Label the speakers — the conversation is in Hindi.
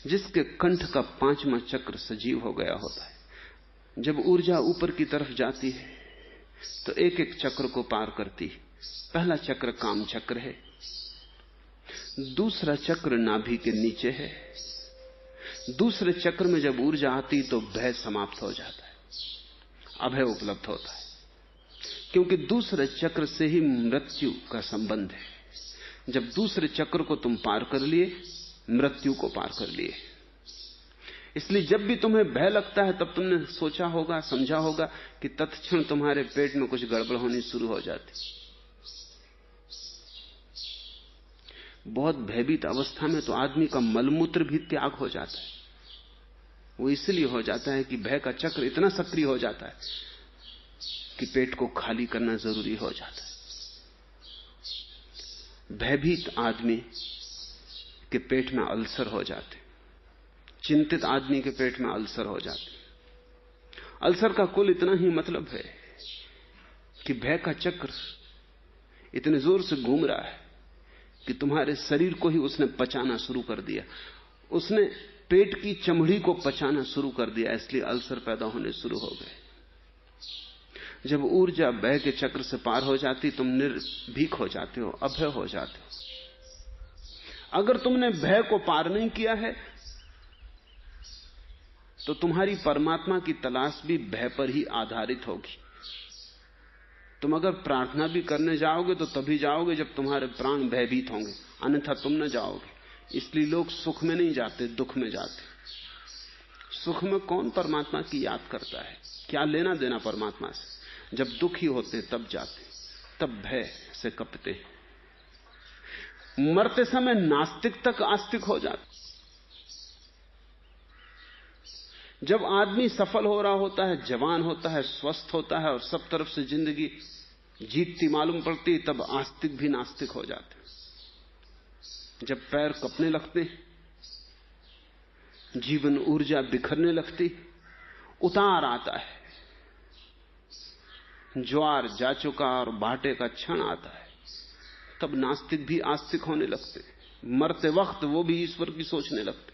Speaker 1: जिसके कंठ का 5वां चक्र सजीव हो गया होता है। जब ऊर्जा ऊपर की तरफ जाती है तो एक एक चक्र को पार करती है। पहला चक्र काम चक्र है, दूसरा चक्र नाभि के नीचे है। दूसरे चक्र में जब ऊर्जा आती तो भय समाप्त हो जाता है, अभय उपलब्ध होता है, क्योंकि दूसरे चक्र से ही मृत्यु का संबंध है। जब दूसरे चक्र को तुम पार कर लिए, मृत्यु को पार कर लिए। इसलिए जब भी तुम्हें भय लगता है तब तुमने सोचा होगा, समझा होगा कि तत्क्षण तुम्हारे पेट में कुछ गड़बड़ होनी शुरू हो जाती। बहुत भयभीत अवस्था में तो आदमी का मलमूत्र भी त्याग हो जाता है। वो इसलिए हो जाता है कि भय का चक्र इतना सक्रिय हो जाता है कि पेट को खाली करना जरूरी हो जाता है। भयभीत आदमी के पेट में अल्सर हो जाते, चिंतित आदमी के पेट में अल्सर हो जाते। अल्सर का कुल इतना ही मतलब है कि भय का चक्र इतने जोर से घूम रहा है कि तुम्हारे शरीर को ही उसने पचाना शुरू कर दिया। उसने पेट की चमड़ी को पचाना शुरू कर दिया, इसलिए अल्सर पैदा होने शुरू हो गए। जब ऊर्जा भय के चक्र से पार हो जाती, तुम निर्भीक हो जाते हो, अभय हो जाते हो। अगर तुमने भय को पार नहीं किया है तो तुम्हारी परमात्मा की तलाश भी भय पर ही आधारित होगी। तुम अगर प्रार्थना भी करने जाओगे तो तभी जाओगे जब तुम्हारे प्राण भयभीत होंगे, अन्यथा तुम न जाओगे। इसलिए लोग सुख में नहीं जाते, दुख में जाते। सुख में कौन परमात्मा की याद करता है, क्या लेना देना परमात्मा से। जब दुखी होते तब जाते, तब भय से कपते। मरते समय नास्तिक तक आस्तिक हो जाते। जब आदमी सफल हो रहा होता है, जवान होता है, स्वस्थ होता है और सब तरफ से जिंदगी जीतती मालूम पड़ती, तब आस्तिक भी नास्तिक हो जाते। जब पैर कपने लगते, जीवन ऊर्जा बिखरने लगती, उतार आता है, ज्वार जा चुका और बाटे का क्षण आता है, तब नास्तिक भी आस्तिक होने लगते। मरते वक्त वो भी ईश्वर की सोचने लगते।